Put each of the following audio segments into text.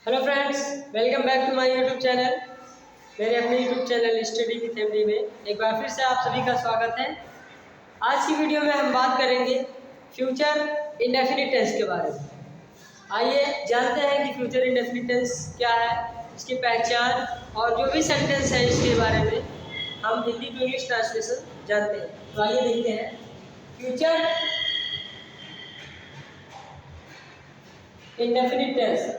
Hello friends, welcome back to my YouTube channel. मेरे अपने YouTube channel study की family में एक बार फिर से आप सभी का स्वागत है। आज की वीडियो में हम बात करेंगे फ्यूचर इंडेफिनिट टेंस के बारे में। आइए जानते हैं कि फ्यूचर इंडेफिनिट टेंस क्या है, इसकी पहचान और जो भी सेंटेंस है इसके बारे में हम हिंदी टू इंग्लिश ट्रांसलेशन जानते हैं। तो आइए देखते हैं future indefinite tense.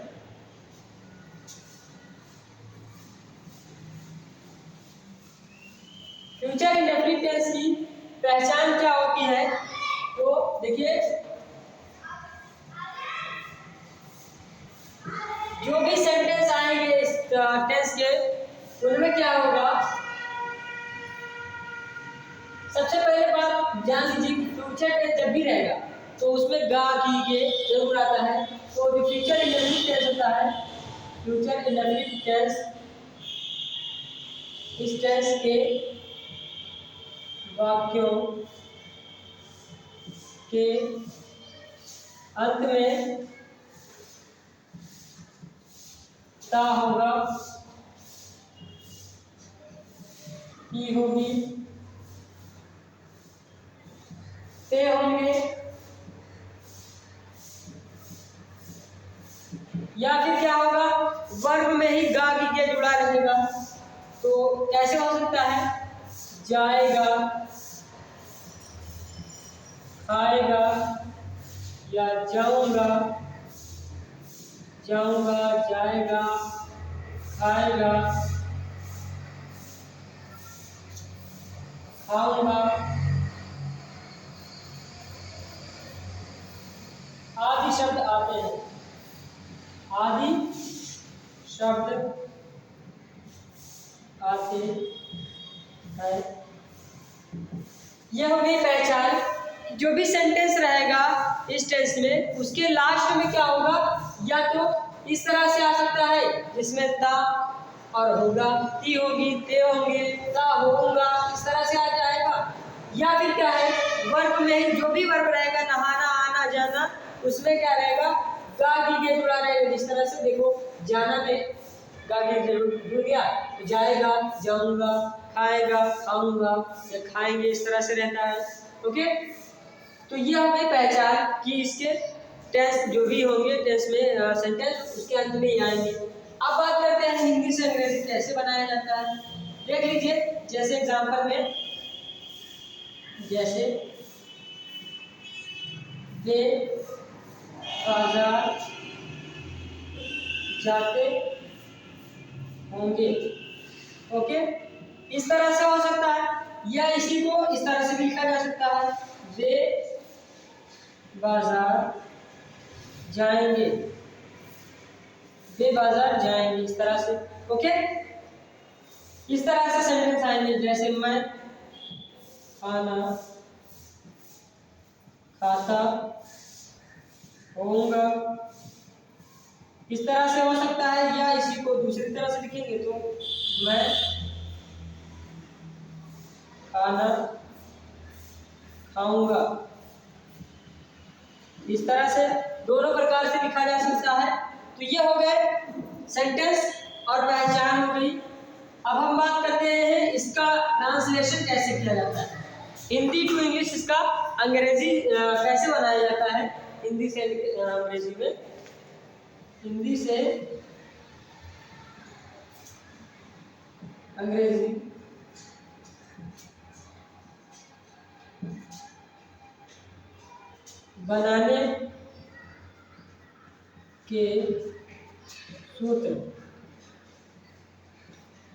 Future indefinite tense की पहचान क्या होती है, तो देखिए जो भी सेंटेंस आएंगे इस टेंस के उनमें क्या होगा। सबसे पहले बात जान लीजिए कि फ्यूचर टेंस जब भी रहेगा तो उसमें गा की ये जरूर आता है। तो जो फ्यूचर इंडेफिनिट टेंस होता है, फ्यूचर इंडेफिनिट टेंस इस टेंस के वाक्यों के अंत में ता होगा, ई होगी, ते होंगे या फिर क्या होगा, वर्ब में ही गा की के जुड़ा रहेगा। तो कैसे हो सकता है, जाएगा, खाएगा या जाऊंगा, जाऊंगा, जाएगा, खाएगा, खाऊंगा आदि शब्द आते हैं। आदि शब्द आते हैं। यह हो गई पहचान। जो भी सेंटेंस रहेगा इस टेंस में उसके लास्ट में क्या होगा, या तो इस तरह से आ सकता है जिसमें ता और होगा, ती होगी, ते होंगे, ता होगा, इस तरह से आ जाएगा। या फिर क्या है, वर्ब में जो भी वर्ब रहेगा, नहाना, आना, जाना, उसमें क्या रहेगा, गा की के जुड़ा रहेगा। जिस तरह से देखो, जाना में गा की जुड़ गया तो जाएगा, जाऊंगा, खाएगा, खाऊंगा या खाएंगे, इस तरह से रहता है। ओके, तो ये हो गई पहचान कि इसके टेंस जो भी होंगे टेंस में सेंटेंस उसके अंत में ही आएंगे। अब बात करते हैं हिंदी से अंग्रेजी कैसे बनाया जाता है। देख लीजिए, जैसे एग्जांपल में, जैसे वे बाजार जाते होंगे। ओके, इस तरह से हो सकता है, या इसी को इस तरह से भी लिखा जा सकता है, वे बाजार जाएंगे, वे बाजार जाएंगे, इस तरह से। ओके, इस तरह से सेंटेंस आएंगे। जैसे मैं खाना खाता होऊंगा, इस तरह से हो सकता है, या इसी को दूसरी तरह से लिखेंगे तो मैं खाना खाऊंगा, इस तरह से दोनों प्रकार से लिखा जा सकता है। तो ये हो गए सेंटेंस और पहचान हो गई। अब हम बात करते हैं इसका ट्रांसलेशन कैसे किया जाता है, हिंदी टू इंग्लिश इसका अंग्रेजी कैसे बनाया जाता है। हिंदी से अंग्रेजी में, हिंदी से अंग्रेजी बनाने के सूत्र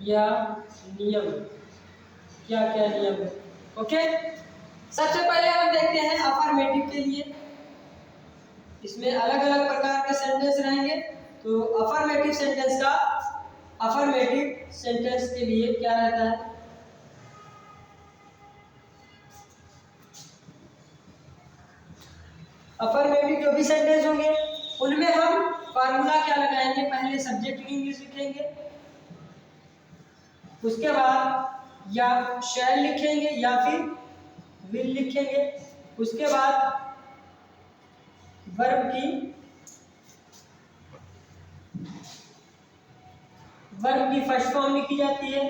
या नियम, क्या क्या नियम है। ओके, सबसे पहले हम देखते हैं अफर्मेटिव के लिए। इसमें अलग अलग प्रकार के सेंटेंस रहेंगे। तो अफर्मेटिव सेंटेंस का, अफर्मेटिव सेंटेंस के लिए क्या रहता है, अफर्मेटिव जो भी सेंटेंस होंगे उनमें हम फार्मूला क्या लगाएंगे, पहले सब्जेक्ट की इंग्लिश लिखेंगे, उसके बाद या शैल लिखेंगे या फिर विल लिखेंगे, उसके बाद वर्ब की वर्ब की फर्स्ट फॉर्म लिखी जाती है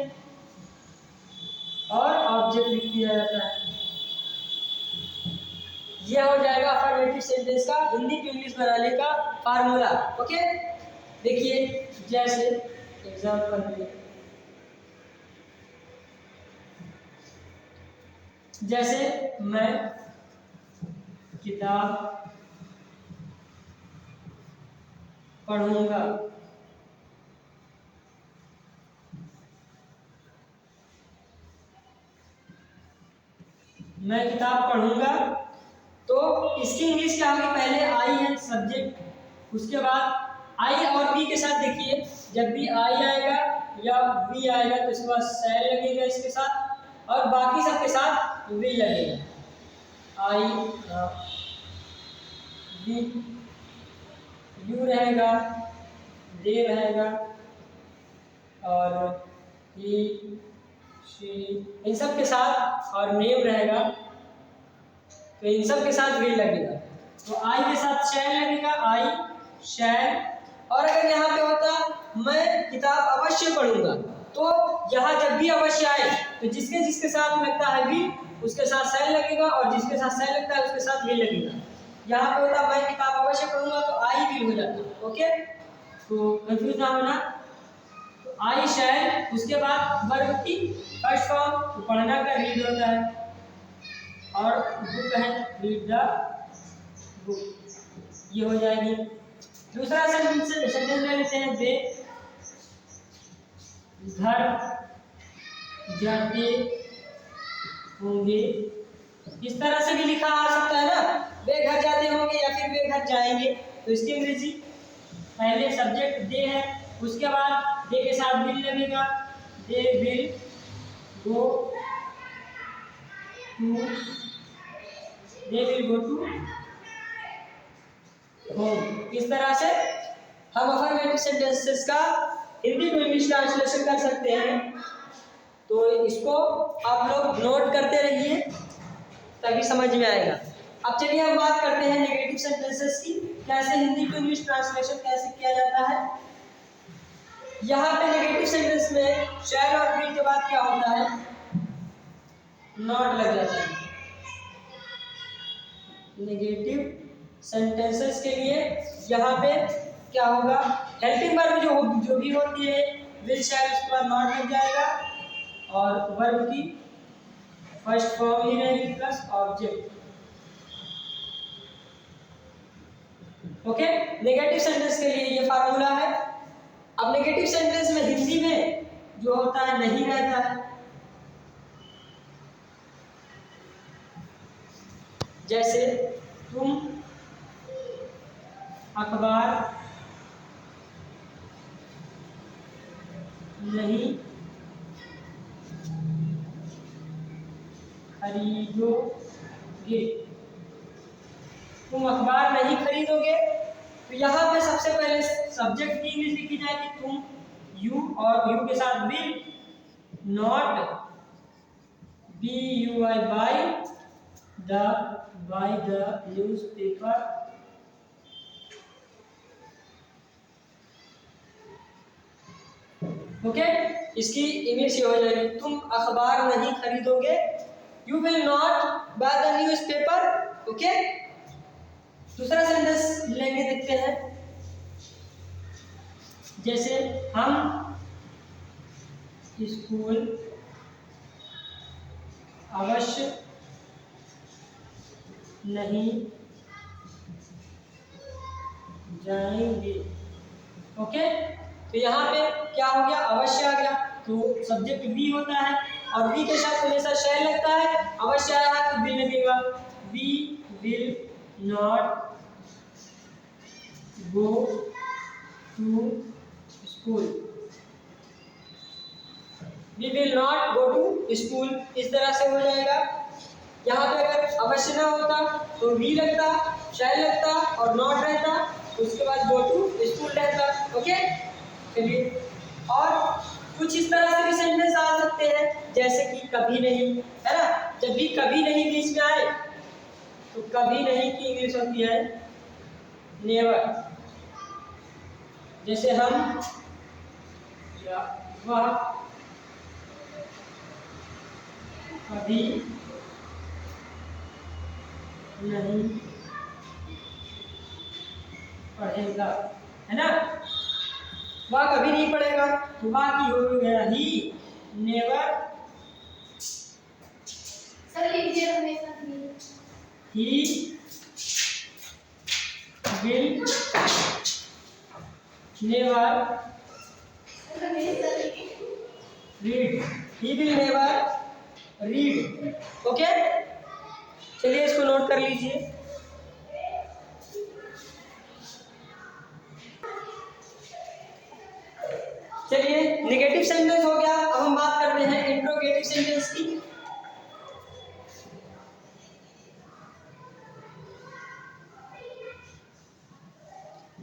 और ऑब्जेक्ट लिख दिया जाता है। यह हो जाएगा अफर्मेटिव सेंटेंस का हिंदी टू इंग्लिश बनाने का फार्मूला। ओके, देखिए जैसे एग्जाम्पल, जैसे मैं किताब पढ़ूंगा, मैं किताब पढ़ूंगा, तो इसकी इंग्लिश क्या होगी? पहले आई है सब्जेक्ट, उसके बाद आई और बी के साथ देखिए, जब भी आई आएगा या बी आएगा तो इसके बाद शैल लगेगा इसके साथ और बाकी सब के साथ वी लगेगा। आई बी, यू रहेगा, दे रहेगा और ही शी, इन सब के साथ और नेम रहेगा, तो इन सब के साथ वी लगेगा। तो आई के साथ शैल लगेगा, आई शैल। और अगर यहाँ पे होता मैं किताब अवश्य पढ़ूंगा, तो यहाँ जब भी अवश्य आए तो जिसके जिसके साथ लगता है वी उसके साथ शैल लगेगा और जिसके साथ शैल लगता है उसके साथ वी लगेगा। यहाँ पे होता मैं किताब अवश्य पढ़ूंगा तो आई वी हो जाता। ओके, तो कंफ्यूज ना होना। तो आई शैल, उसके बाद वर्ब की फर्स्ट फॉर्म, तो पढ़ना का रीड होता है और बुक है रीड द बुक, ये हो जाएगी। दूसरा सेंटेंस ले लेते हैं, वे घर जाते होंगे। इस तरह से भी लिखा आ सकता है ना, वे घर जाते होंगे या फिर वे घर जाएंगे। तो इसकी अंग्रेजी पहले सब्जेक्ट दे है, उसके बाद दे के साथ विल लगेगा, they will go to, they will go to home. इस तरह से हम अफर्मेटिव सेंटेंसेस का हिंदी टू इंग्लिश ट्रांसलेशन कर सकते हैं। तो इसको आप लोग नोट करते रहिए तभी समझ में आएगा। अब चलिए हम बात करते हैं नेगेटिव सेंटेंसेस की, कैसे हिंदी टू इंग्लिश ट्रांसलेशन कैसे किया जाता है। यहाँ पे नेगेटिव सेंटेंस में शैल और विल के बाद क्या होता है? नॉट लग जाता है। नेगेटिव सेंटेंसेस के लिए यहाँ पे क्या होगा? हेल्पिंग वर्ब जो भी होती है विल शैल, उसके बाद नॉट लग जाएगा और वर्ब की फर्स्ट फॉर्म ही रहेगी plus object. Okay, negative sentence के लिए ये फार्मूला है। अब नेगेटिव सेंटेंस में हिंदी में जो होता है नहीं रहता है, जैसे तुम अखबार नहीं खरीदोगे, तुम अखबार नहीं खरीदोगे। तो यहाँ पे सबसे पहले सब्जेक्ट की इंग्लिश लिखी जाएगी तुम, यू और यू के साथ will, not be you I, by the newspaper, okay. इसकी इंग्लिश ये हो जाएगी तुम अखबार नहीं खरीदोगे, you will not by the newspaper. Okay, दूसरा सेंटेंस लेंगे, देखते हैं। जैसे हम स्कूल अवश्य नहीं जाएंगे। ओके, तो यहाँ पे क्या हो गया? अवश्य आ गया, तो सब्जेक्ट बी होता है और बी के साथ हमेशा शैल लगता है। अवश्य आया है तो बी लगेगा, we will not go to school, we will not go to school. इस तरह से हो जाएगा। यहाँ पे अगर अवश्य ना होता तो वी लगता, शैल लगता और नॉट रहता, उसके बाद गो टू स्कूल रहता। ओके, चलिए, और कुछ इस तरह से भी सेंटेंस आ सकते हैं, जैसे कि कभी नहीं, है ना। जब भी कभी नहीं बीच में आए तो कभी नहीं की इंग्लिश होती है नेवर। जैसे हम या वह कभी नहीं पढ़ेगा, है ना। वह कभी नहीं पढ़ेगा, तो वह की हो गया he never, he will never read, he will never read. Okay, चलिए इसको नोट कर लीजिए। चलिए नेगेटिव सेंटेंस हो गया, अब हम बात करते हैं इंट्रोगेटिव सेंटेंस की।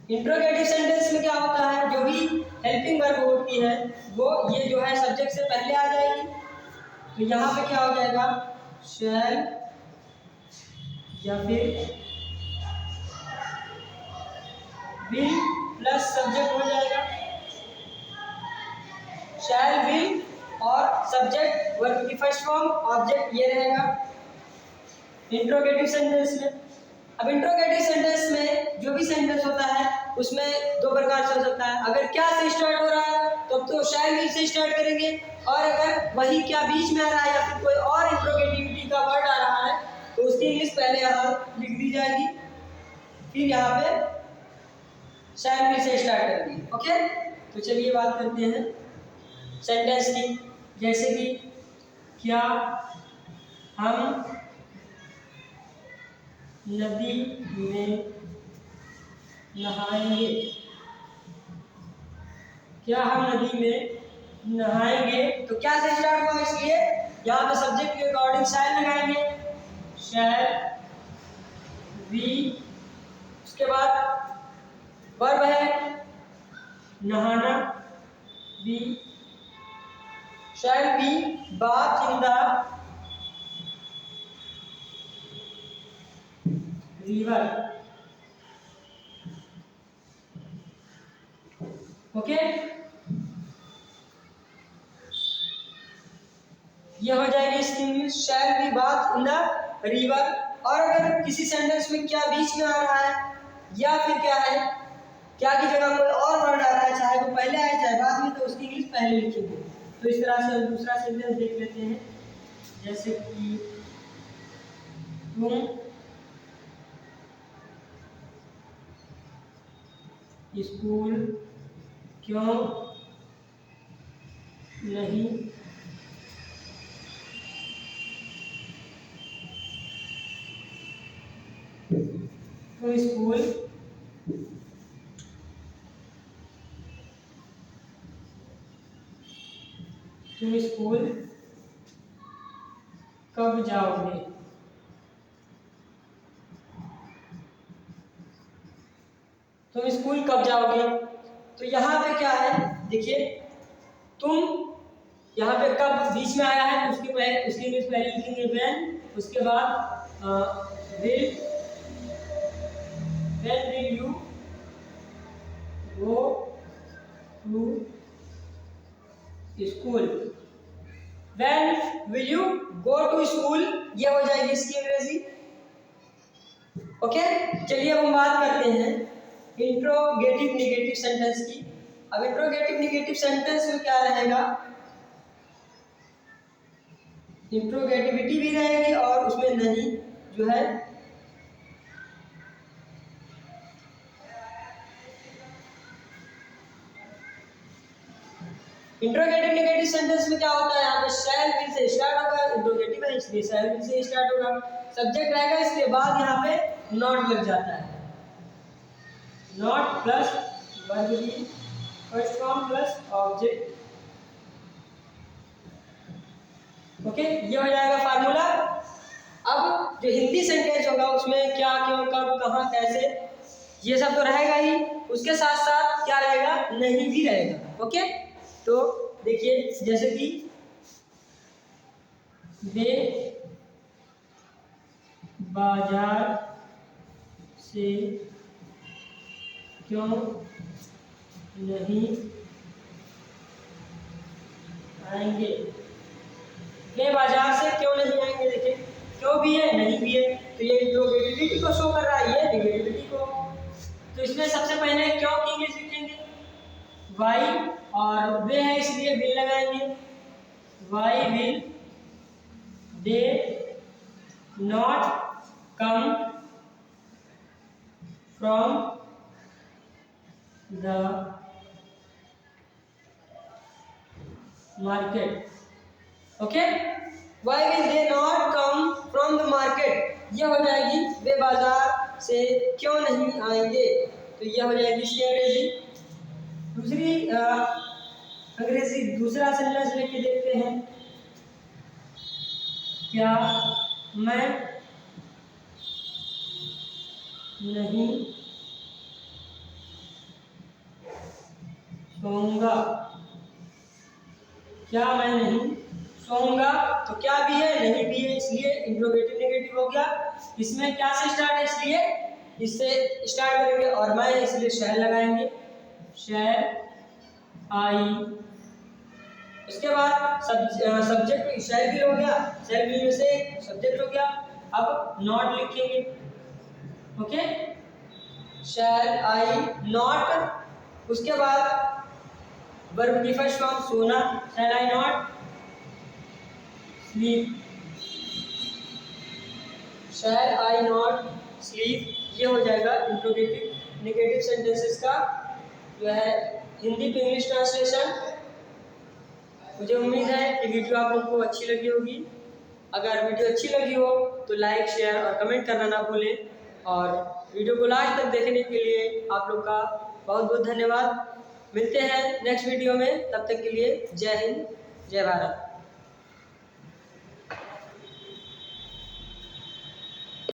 इंट्रोगेटिव सेंटेंस में क्या होता है, जो भी हेल्पिंग वर्ब होती है वो ये जो है सब्जेक्ट से पहले आ जाएगी। तो यहाँ पे क्या हो जाएगा, शैल या फिर विल प्लस सब्जेक्ट हो जाएगा। शैल, विल और सब्जेक्ट, वर्ब की फर्स्ट फॉर्म, ऑब्जेक्ट ये रहेगा इंट्रोगेटिव सेंटेंस में। अब इंट्रोगेटिव सेंटेंस में जो भी सेंटेंस होता है उसमें दो प्रकार से हो सकता है। अगर क्या से स्टार्ट हो रहा है तो शैल विल से स्टार्ट करेंगे, और अगर वही क्या बीच में आ रहा है या फिर कोई और इंट्रोगेटिविटी का वर्ड आ रहा है तो उसकी इंग्लिश पहले यहाँ लिख दी जाएगी, फिर यहाँ पे शैल विल से स्टार्ट करेंगे। ओके, तो चलिए बात करते हैं सेंटेंस की। जैसे कि क्या हम नदी में नहाएंगे, क्या हम नदी में नहाएंगे, तो क्या से स्टार्ट हुआ, इसलिए यहाँ पे सब्जेक्ट के अकॉर्डिंग शैल लगाएंगे, शैल वी, उसके बाद वर्ब है नहाना, we, shall be bath in the river. Okay, ये हो जाएगी इसकी English, shall be bath in the river. और अगर किसी सेंटेंस में क्या बीच में आ रहा है या फिर क्या है, क्या की जगह कोई और वर्ड आ रहा है, चाहे वो पहले आए चाहे बाद में, तो उसकी इंग्लिश पहले लिखेंगे। तो इस तरह से हम दूसरा सेंटेंस देख लेते हैं। जैसे कि तुम स्कूल क्यों नहीं तुम स्कूल कब जाओगे, तुम स्कूल कब जाओगे। तो यहाँ पे क्या है, देखिए तुम, यहाँ पे कब बीच में आया है तो उसके इंग्लिश पहले लिखेंगे व्हेन, उसके बाद will, when will you go to school, when will you go to school, ये हो जाएगी इसकी अंग्रेजी। ओके, चलिए अब हम बात करते हैं इंट्रोगेटिव नेगेटिव सेंटेंस की। अब इंट्रोगेटिव नेगेटिव सेंटेंस में क्या रहेगा, इंट्रोगेटिविटी भी रहेगी और उसमें नहीं जो है इंट्रोगेटिव नेगेटिव सेंटेंस में क्या होता है, यहाँ पे शैल विल से स्टार्ट होगा, इंट्रोगेटिव है इसलिए शैल विल से स्टार्ट होगा, सब्जेक्ट रहेगा, इसके बाद यहाँ पे नॉट लग जाता है, नॉट प्लस वर्ब की first form plus object. Okay, ये हो जाएगा फार्मूला। अब जो हिंदी सेंटेंस होगा उसमें क्या, क्यों, कब, कहाँ, कैसे, ये सब तो रहेगा ही, उसके साथ साथ क्या रहेगा, नहीं भी रहेगा। ओके, तो देखिए जैसे कि वे बाजार से क्यों नहीं आएंगे। वे बाजार से क्यों नहीं आएंगे? देखिए क्यों भी है, नहीं भी है, तो ये इंट्रोगेटिविटी को शो कर रहा है, ये निगेटिविटी को। तो इसमें सबसे पहले क्यों की इंग्लिश लिखेंगे, वाई, और वे है इसलिए विल लगाएंगे। Why will they not come from the market. Okay, why will they not come from the market, ये हो जाएगी वे बाजार से क्यों नहीं आएंगे, तो यह हो जाएगी इसकी अंग्रेजी। दूसरी अंग्रेजी दूसरा सेंटेंस लेके देखते हैं। क्या मैं नहीं सोऊंगा? क्या मैं नहीं सोऊंगा, तो क्या भी है, नहीं भी है, इसलिए इंट्रोगेटिव नेगेटिव हो गया। इसमें क्या से स्टार्ट है, इसलिए इससे स्टार्ट करेंगे, और मैं इसलिए शैल लगाएंगे, शैल आई। उसके बाद सब्जेक्ट शैल भी हो गया, शैल भी में से सब्जेक्ट हो गया। अब नॉट लिखेंगे, ओके, शैल आई नॉट। उसके बाद वर्ब की फर्स्ट फॉर्म सोना, shall I not sleep, shall I not sleep. ये हो जाएगा इंट्रोगेटिव नेगेटिव सेंटेंसेस का जो है हिंदी टू इंग्लिश ट्रांसलेशन। मुझे उम्मीद है कि वीडियो आप लोगों को अच्छी लगी होगी। अगर वीडियो अच्छी लगी हो तो लाइक, शेयर और कमेंट करना ना भूलें, और वीडियो को लास्ट तक देखने के लिए आप लोग का बहुत बहुत धन्यवाद। मिलते हैं नेक्स्ट वीडियो में, तब तक के लिए जय हिंद, जय भारत।